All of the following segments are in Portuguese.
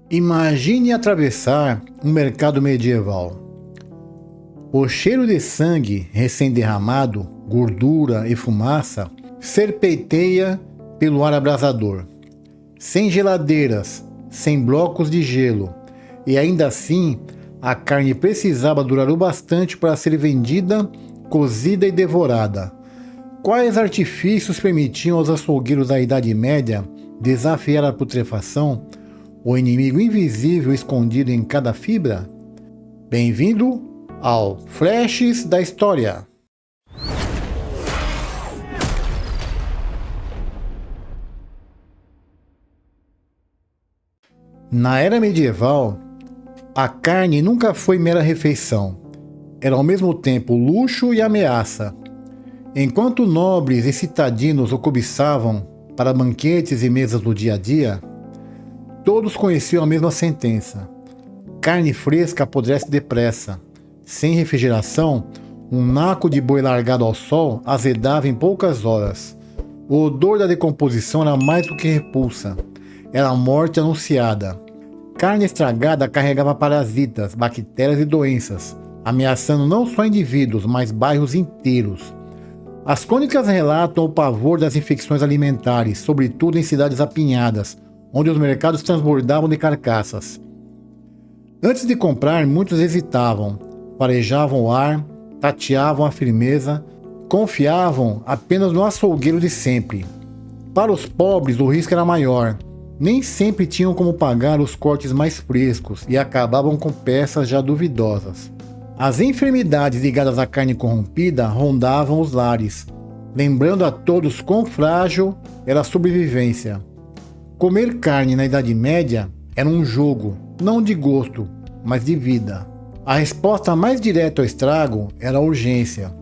Imagine atravessar um mercado medieval. O cheiro de sangue recém-derramado, gordura e fumaça serpenteia pelo ar abrasador. Sem geladeiras, sem blocos de gelo, e ainda assim a carne precisava durar o bastante para ser vendida, cozida e devorada. Quais artifícios permitiam aos açougueiros da Idade Média desafiar a putrefação? O inimigo invisível escondido em cada fibra? Bem-vindo ao Flashes da História! Na era medieval, a carne nunca foi mera refeição. Era ao mesmo tempo luxo e ameaça. Enquanto nobres e citadinos o cobiçavam para banquetes e mesas do dia a dia, todos conheciam a mesma sentença: carne fresca apodrece depressa. Sem refrigeração, um naco de boi largado ao sol azedava em poucas horas. O odor da decomposição era mais do que repulsa. Era a morte anunciada. Carne estragada carregava parasitas, bactérias e doenças, ameaçando não só indivíduos, mas bairros inteiros. As crônicas relatam o pavor das infecções alimentares, sobretudo em cidades apinhadas, onde os mercados transbordavam de carcaças. Antes de comprar, muitos hesitavam, farejavam o ar, tateavam a firmeza, confiavam apenas no açougueiro de sempre. Para os pobres, o risco era maior. Nem sempre tinham como pagar os cortes mais frescos e acabavam com peças já duvidosas. As enfermidades ligadas à carne corrompida rondavam os lares, lembrando a todos quão frágil era a sobrevivência. Comer carne na Idade Média era um jogo, não de gosto, mas de vida. A resposta mais direta ao estrago era a urgência.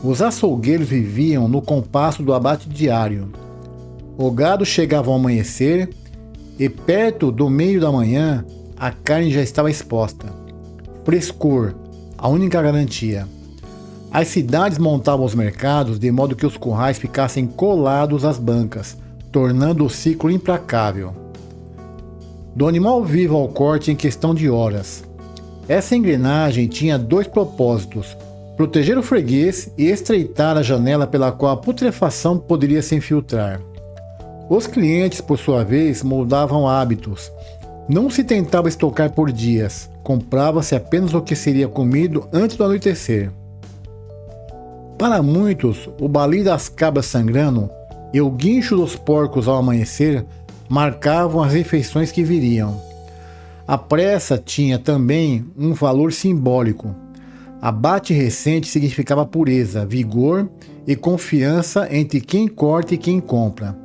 Os açougueiros viviam no compasso do abate diário. O gado chegava ao amanhecer e perto do meio da manhã a carne já estava exposta. Frescor, a única garantia. As cidades montavam os mercados de modo que os currais ficassem colados às bancas, tornando o ciclo implacável. Do animal vivo ao corte em questão de horas. Essa engrenagem tinha dois propósitos: proteger o freguês e estreitar a janela pela qual a putrefação poderia se infiltrar. Os clientes, por sua vez, moldavam hábitos. Não se tentava estocar por dias, comprava-se apenas o que seria comido antes do anoitecer. Para muitos, o bali das cabras sangrando e o guincho dos porcos ao amanhecer marcavam as refeições que viriam. A pressa tinha também um valor simbólico. Abate recente significava pureza, vigor e confiança entre quem corta e quem compra.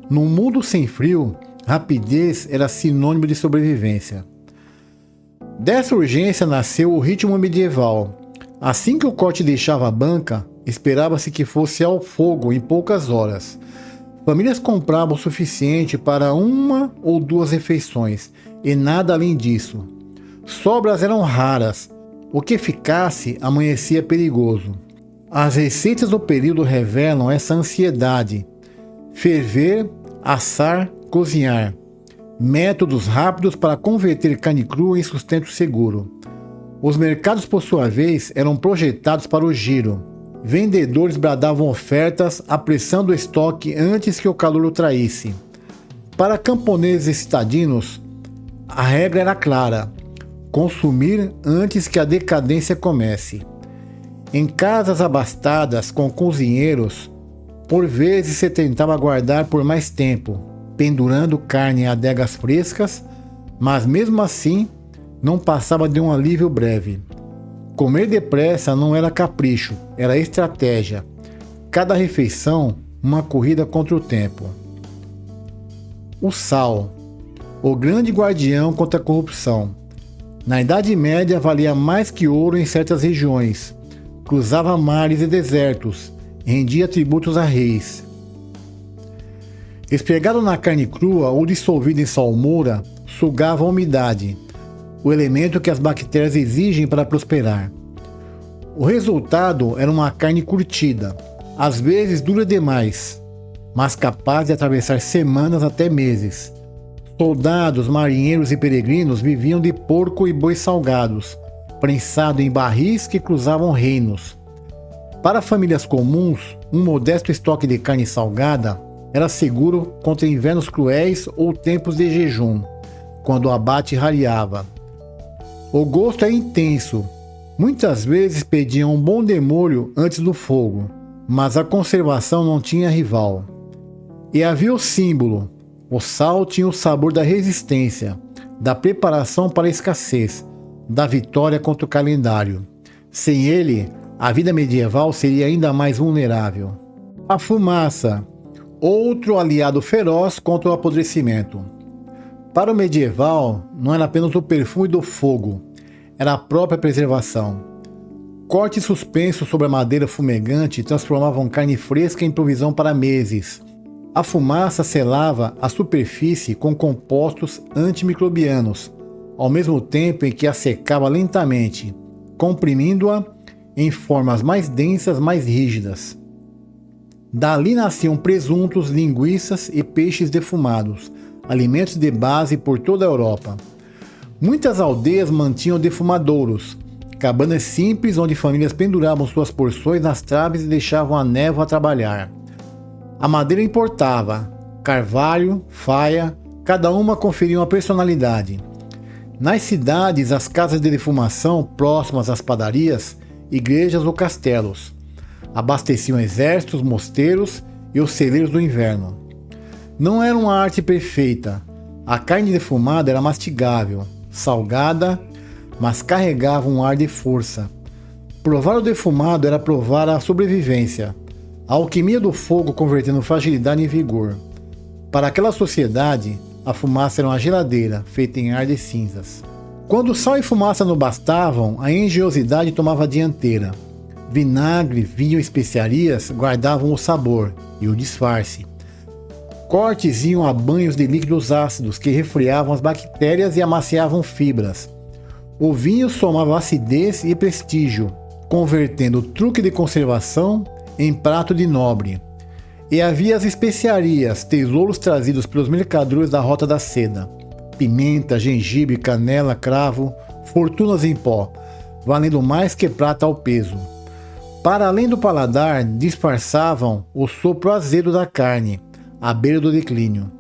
Num mundo sem frio, rapidez era sinônimo de sobrevivência. Dessa urgência nasceu o ritmo medieval. Assim que o corte deixava a banca, esperava-se que fosse ao fogo em poucas horas. Famílias compravam o suficiente para uma ou duas refeições, e nada além disso. Sobras eram raras. O que ficasse amanhecia perigoso. As receitas do período revelam essa ansiedade. Ferver, assar, cozinhar. Métodos rápidos para converter carne crua em sustento seguro. Os mercados, por sua vez, eram projetados para o giro. Vendedores bradavam ofertas, apressando o estoque antes que o calor o traísse. Para camponeses e citadinos, a regra era clara: consumir antes que a decadência comece. Em casas abastadas com cozinheiros, por vezes se tentava guardar por mais tempo, pendurando carne em adegas frescas, mas mesmo assim não passava de um alívio breve. Comer depressa não era capricho, era estratégia. Cada refeição, uma corrida contra o tempo. O sal, o grande guardião contra a corrupção. Na Idade Média valia mais que ouro em certas regiões. Cruzava mares e desertos, rendia tributos a reis. Espregado na carne crua ou dissolvido em salmoura, sugava a umidade, o elemento que as bactérias exigem para prosperar. O resultado era uma carne curtida, às vezes dura demais, mas capaz de atravessar semanas até meses. Soldados, marinheiros e peregrinos viviam de porco e bois salgados, prensado em barris que cruzavam reinos. Para famílias comuns, um modesto estoque de carne salgada era seguro contra invernos cruéis ou tempos de jejum, quando o abate rareava. O gosto é intenso. Muitas vezes pediam um bom demolho antes do fogo, mas a conservação não tinha rival. E havia o símbolo. O sal tinha o sabor da resistência, da preparação para a escassez, da vitória contra o calendário. Sem ele, a vida medieval seria ainda mais vulnerável. A fumaça, outro aliado feroz contra o apodrecimento. Para o medieval, não era apenas o perfume do fogo, era a própria preservação. Cortes suspensos sobre a madeira fumegante transformavam carne fresca em provisão para meses. A fumaça selava a superfície com compostos antimicrobianos, ao mesmo tempo em que a secava lentamente, comprimindo-a em formas mais densas, mais rígidas. Dali nasciam presuntos, linguiças e peixes defumados, alimentos de base por toda a Europa. Muitas aldeias mantinham defumadouros, cabanas simples onde famílias penduravam suas porções nas traves e deixavam a névoa trabalhar. A madeira importava, carvalho, faia, cada uma conferia uma personalidade. Nas cidades, as casas de defumação, próximas às padarias, igrejas ou castelos, abasteciam exércitos, mosteiros e os celeiros do inverno. Não era uma arte perfeita. A carne defumada era mastigável, salgada, mas carregava um ar de força. Provar o defumado era provar a sobrevivência, a alquimia do fogo convertendo fragilidade em vigor. Para aquela sociedade, a fumaça era uma geladeira feita em ar de cinzas. Quando sal e fumaça não bastavam, a engenhosidade tomava a dianteira. Vinagre, vinho e especiarias guardavam o sabor e o disfarce. Cortes iam a banhos de líquidos ácidos que resfriavam as bactérias e amaciavam fibras. O vinho somava acidez e prestígio, convertendo o truque de conservação em prato de nobre. E havia as especiarias, tesouros trazidos pelos mercadores da Rota da Seda. Pimenta, gengibre, canela, cravo, fortunas em pó, valendo mais que prata ao peso. Para além do paladar, disfarçavam o sopro azedo da carne, à beira do declínio.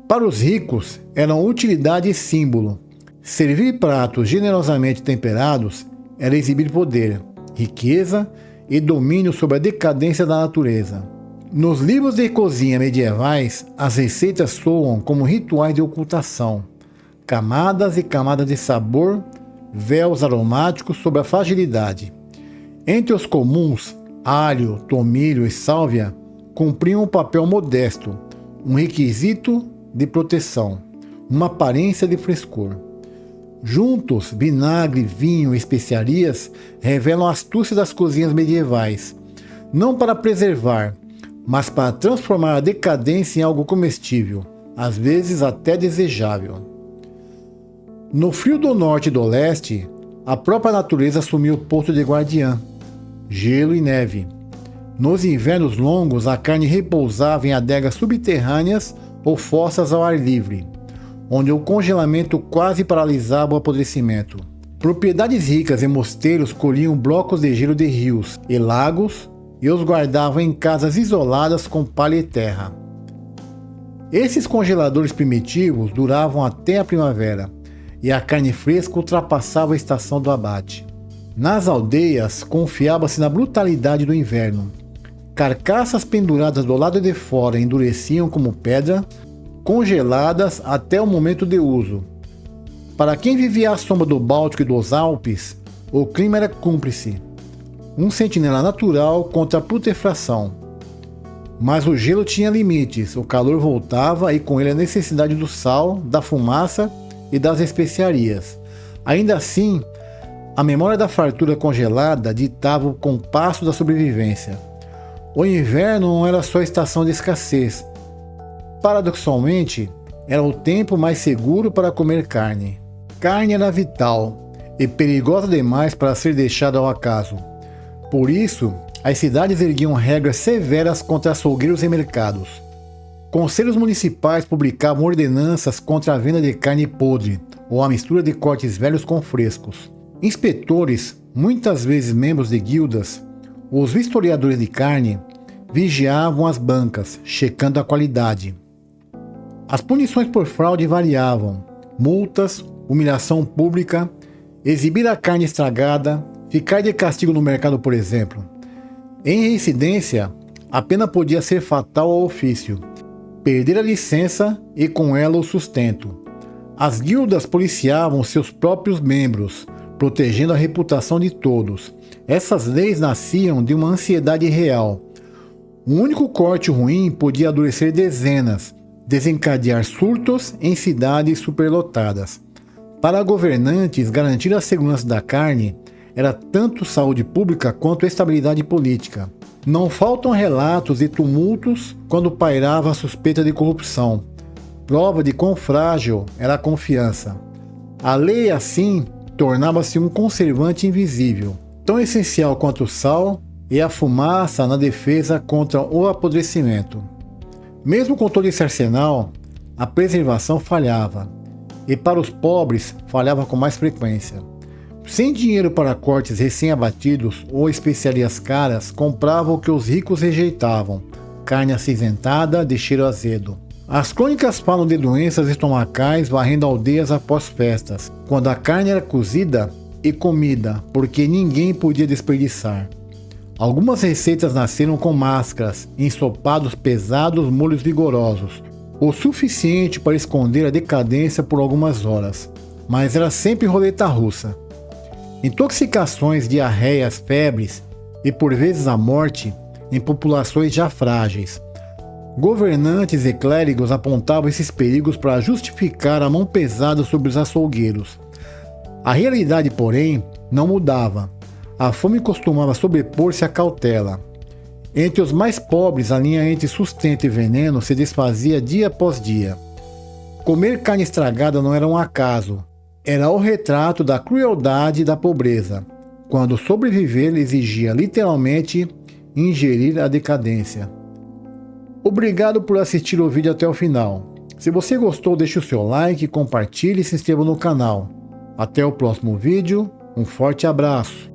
Para os ricos, eram utilidade e símbolo. Servir pratos generosamente temperados era exibir poder, riqueza e domínio sobre a decadência da natureza. Nos livros de cozinha medievais, as receitas soam como rituais de ocultação, camadas e camadas de sabor, véus aromáticos sobre a fragilidade. Entre os comuns, alho, tomilho e sálvia cumpriam um papel modesto, um requisito de proteção, uma aparência de frescor. Juntos, vinagre, vinho e especiarias revelam a astúcia das cozinhas medievais, não para preservar, mas para transformar a decadência em algo comestível, às vezes até desejável. No frio do norte e do leste, a própria natureza assumiu o posto de guardiã, gelo e neve. Nos invernos longos, a carne repousava em adegas subterrâneas ou fossas ao ar livre, onde o congelamento quase paralisava o apodrecimento. Propriedades ricas e mosteiros colhiam blocos de gelo de rios e lagos e os guardavam em casas isoladas com palha e terra. Esses congeladores primitivos duravam até a primavera, e a carne fresca ultrapassava a estação do abate. Nas aldeias, confiava-se na brutalidade do inverno. Carcaças penduradas do lado de fora endureciam como pedra, congeladas até o momento de uso. Para quem vivia à sombra do Báltico e dos Alpes, o clima era cúmplice, um sentinela natural contra a putrefação. Mas o gelo tinha limites, o calor voltava e com ele a necessidade do sal, da fumaça e das especiarias. Ainda assim, a memória da fartura congelada ditava o compasso da sobrevivência. O inverno não era só estação de escassez. Paradoxalmente, era o tempo mais seguro para comer carne. Carne era vital e perigosa demais para ser deixada ao acaso. Por isso, as cidades erguiam regras severas contra açougueiros e mercados. Conselhos municipais publicavam ordenanças contra a venda de carne podre ou a mistura de cortes velhos com frescos. Inspetores, muitas vezes membros de guildas, os vistoriadores de carne, vigiavam as bancas, checando a qualidade. As punições por fraude variavam: multas, humilhação pública, exibir a carne estragada, ficar de castigo no mercado, por exemplo. Em reincidência, a pena podia ser fatal ao ofício, perder a licença e com ela o sustento. As guildas policiavam seus próprios membros, protegendo a reputação de todos. Essas leis nasciam de uma ansiedade real. Um único corte ruim podia adoecer dezenas, desencadear surtos em cidades superlotadas. Para governantes, garantir a segurança da carne era tanto saúde pública quanto estabilidade política. Não faltam relatos de tumultos quando pairava a suspeita de corrupção, prova de quão frágil era a confiança. A lei, assim, tornava-se um conservante invisível, tão essencial quanto o sal e a fumaça na defesa contra o apodrecimento. Mesmo com todo esse arsenal, a preservação falhava, e para os pobres falhava com mais frequência. Sem dinheiro para cortes recém-abatidos ou especiarias caras, compravam o que os ricos rejeitavam: carne acinzentada de cheiro azedo. As crônicas falam de doenças estomacais varrendo aldeias após festas, quando a carne era cozida e comida, porque ninguém podia desperdiçar. Algumas receitas nasceram com máscaras, ensopados pesados, molhos vigorosos, o suficiente para esconder a decadência por algumas horas, mas era sempre roleta russa. Intoxicações, diarreias, febres e por vezes a morte em populações já frágeis. Governantes e clérigos apontavam esses perigos para justificar a mão pesada sobre os açougueiros. A realidade, porém, não mudava. A fome costumava sobrepor-se à cautela. Entre os mais pobres, a linha entre sustento e veneno se desfazia dia após dia. Comer carne estragada não era um acaso. Era o retrato da crueldade e da pobreza, quando sobreviver exigia literalmente ingerir a decadência. Obrigado por assistir o vídeo até o final. Se você gostou, deixe o seu like, compartilhe e se inscreva no canal. Até o próximo vídeo, um forte abraço.